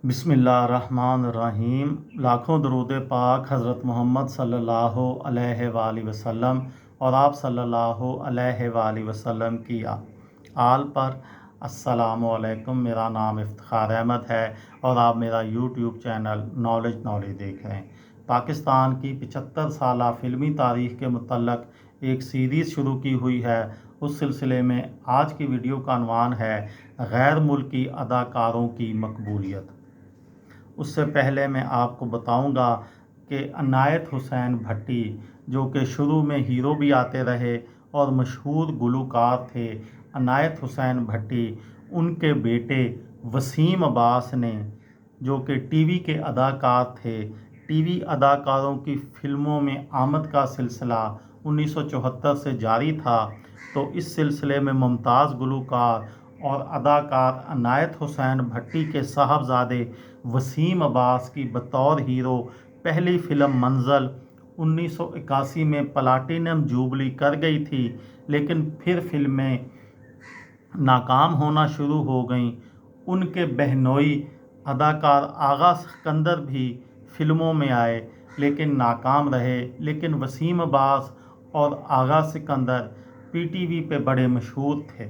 बिस्मिल्लाहिर्रहमानिर्रहीम। लाखों दरूद पाक हज़रत मोहम्मद सल्लल्लाहु अलैहि वसल्लम और आप सल्लल्लाहु अलैहि वसल्लम की आल पर। अस्सलामु अलैकुम। मेरा नाम इफ्तिखार अहमद है और आप मेरा यूट्यूब चैनल नॉलेज देख रहे हैं। पाकिस्तान की 75 साला फ़िल्मी तारीख़ के मुतल्लक एक सीरीज़ शुरू की हुई है। उस सिलसिले में आज की वीडियो का अनवान है गैर मुल्की अदाकारों की मकबूलियत। उससे पहले मैं आपको बताऊंगा कि अनायत हुसैन भट्टी, जो कि शुरू में हीरो भी आते रहे और मशहूर गुलकार थे, अनायत हुसैन भट्टी, उनके बेटे वसीम अब्बास ने, जो कि टीवी के अदाकार थे, टीवी अदाकारों की फ़िल्मों में आमद का सिलसिला 1974 से जारी था। तो इस सिलसिले में मुमताज़ गुलकार और अदाकार अनायत हुसैन भट्टी के साहबजादे वसीम अब्बास की बतौर हीरो पहली फ़िल्म मंज़ल 1981 में प्लाटिनम जुबली कर गई थी, लेकिन फिर फिल्में नाकाम होना शुरू हो गईं। उनके बहनोई अदाकार आगा सिकंदर भी फ़िल्मों में आए लेकिन नाकाम रहे, लेकिन वसीम अब्बास और आगा सिकंदर पीटीवी पे बड़े मशहूर थे।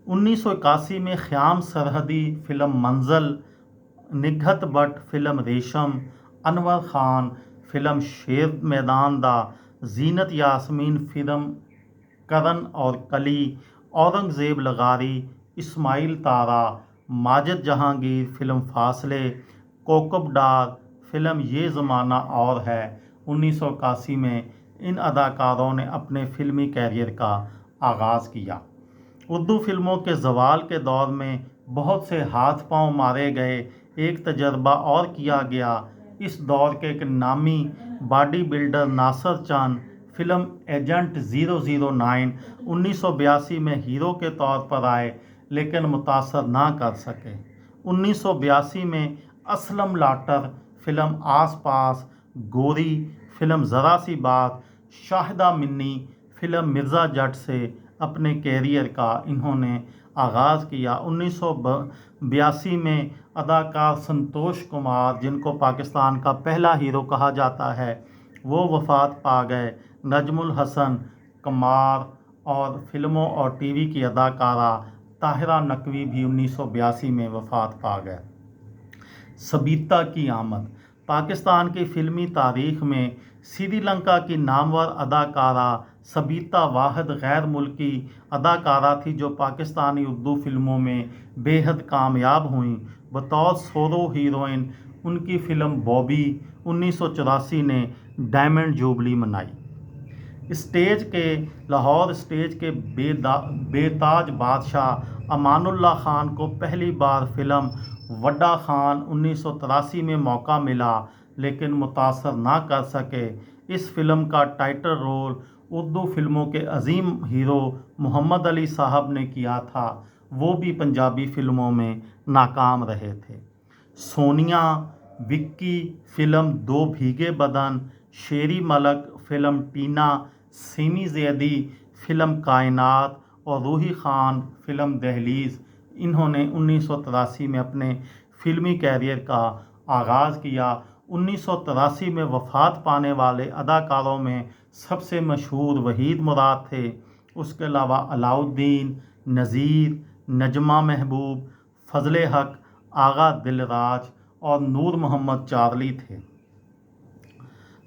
1981 में ख़याम सरहदी फ़िल्म मंज़ल, निघत भट्ट फ़िल्म रेशम, अनवर ख़ान फ़िल्म शेर मैदान दा, जीनत यास्मीन फ़िल्म करन और कली, औरंगज़ेब लगारी, इस्माइल तारा, माजिद जहांगीर फ़िल्म फासले, कोकब डार फ़िल्म ये ज़माना और है। 1981 में इन अदाकारों ने अपने फ़िल्मी कैरियर का आगाज़ किया। उर्दू फ़िल्मों के ज़वाल के दौर में बहुत से हाथ पांव मारे गए। एक तजर्बा और किया गया। इस दौर के एक नामी बॉडी बिल्डर नासिर चंद फ़िल्म एजेंट 009 1982 में हीरो के तौर पर आए, लेकिन मुतासर ना कर सके। 1982 में असलम लाटर फ़िल्म आस पास, गोरी फ़िल्म ज़रा सी बात, शाहिदा मिन्नी फ़िल्म मिर्ज़ा जट से अपने कैरियर का इन्होंने आगाज़ किया। 1982 में अदाकार संतोष कुमार, जिनको पाकिस्तान का पहला हीरो कहा जाता है, वो वफ़ात पा गए। नजमुल हसन कमार और फ़िल्मों और टीवी की अदाकारा ताहिरा नकवी भी 1982 में वफ़ात पा गए। सबीता की आमद। पाकिस्तान की फ़िल्मी तारीख़ में श्रीलंका की नामवर अदाकारा सबीता वाहिद गैर मुल्की अदाकारा थी, जो पाकिस्तानी उर्दू फ़िल्मों में बेहद कामयाब हुई। बतौर सोलो हीरोइन उनकी फ़िल्म बॉबी 1984 ने डायमंड जुबली मनाई। स्टेज के लाहौर स्टेज के बेताज बादशाह अमानुल्लाह खान को पहली बार फ़िल्म वड्डा खान 1983 में मौका मिला, लेकिन मुतासर ना कर सके। इस फिल्म का टाइटल रोल उर्दू फिल्मों के अजीम हीरो मोहम्मद अली साहब ने किया था, वो भी पंजाबी फिल्मों में नाकाम रहे थे। सोनिया, विक्की फ़िल्म दो भीगे बदन, शेरी मलक फ़िल्म टीना, सिमी ज़ैदी फ़िल्म कायनात और रूही खान फ़िल्म दहलीज़, इन्होंने 1983 में अपने फ़िल्मी कैरियर का आगाज़ किया। 1983 में वफ़ात पाने वाले अदाकारों में सबसे मशहूर वहीद मुराद थे। उसके अलावा अलाउद्दीन, नज़ीर, नजमा महबूब, फ़ज़ले हक, आगा दिलराज और नूर मोहम्मद चार्ली थे।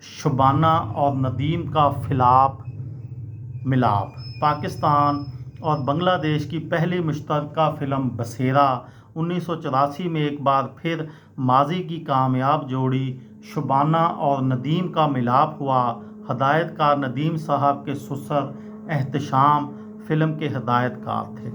शबाना और नदीम का फिलाप मिलाप। पाकिस्तान और बांग्लादेश की पहली मुश्तरका फ़िल्म बसेरा 1984 में एक बार फिर माजी की कामयाब जोड़ी शबाना और नदीम का मिलाप हुआ। हदायतकार नदीम साहब के ससुर एहतशाम फ़िल्म के हदायतकार थे।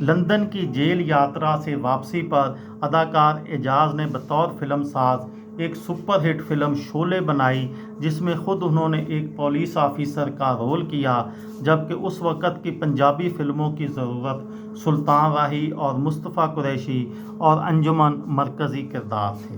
लंदन की जेल यात्रा से वापसी पर अदाकार एजाज ने बतौर फ़िल्म साज एक सुपरहिट फ़िल्म शोले बनाई, जिसमें ख़ुद उन्होंने एक पुलिस ऑफिसर का रोल किया, जबकि उस वक़्त की पंजाबी फ़िल्मों की ज़रूरत सुल्तान राही और मुस्तफ़ा कुरैशी और अंजुमन मरकज़ी किरदार थे।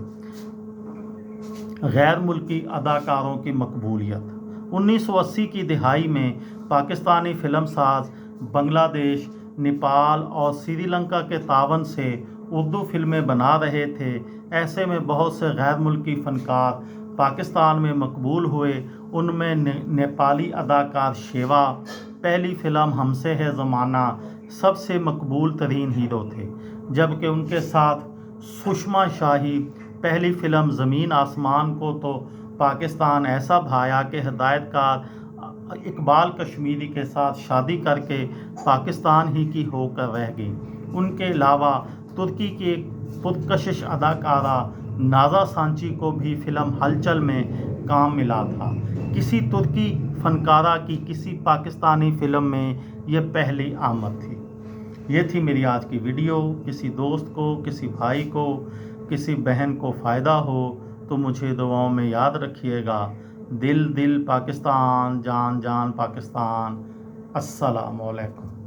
गैर मुल्की अदाकारों की मकबूलियत। 1980 की दिहाई में पाकिस्तानी फ़िल्म साज बांग्लादेश, नेपाल और श्रीलंका के तावन से اردو فلمیں بنا رہے تھے۔ ایسے میں بہت سے غیر ملکی فنکار پاکستان میں مقبول ہوئے۔ ان میں نیپالی اداکار شیوا پہلی فلم ہم سے ہے زمانہ سب سے مقبول ترین ہیرو تھے، جبکہ ان کے ساتھ سشما شاہی پہلی فلم زمین آسمان کو تو پاکستان ایسا بھایا کہ ہدایت کار اقبال کشمیری کے ساتھ شادی کر کے پاکستان ہی کی ہو کر رہ گئی۔ ان کے علاوہ ترکی کی ایک پرکشش اداکارہ نازا سانچی کو بھی فلم ہلچل میں کام ملا تھا۔ کسی ترکی فنکارہ کی کسی پاکستانی فلم میں یہ پہلی آمد تھی۔ یہ تھی میری آج کی ویڈیو۔ کسی دوست کو، کسی بھائی کو، کسی بہن کو فائدہ ہو تو مجھے دعاؤں میں یاد رکھیے گا۔ دل دل پاکستان، جان جان پاکستان۔ السلام علیکم۔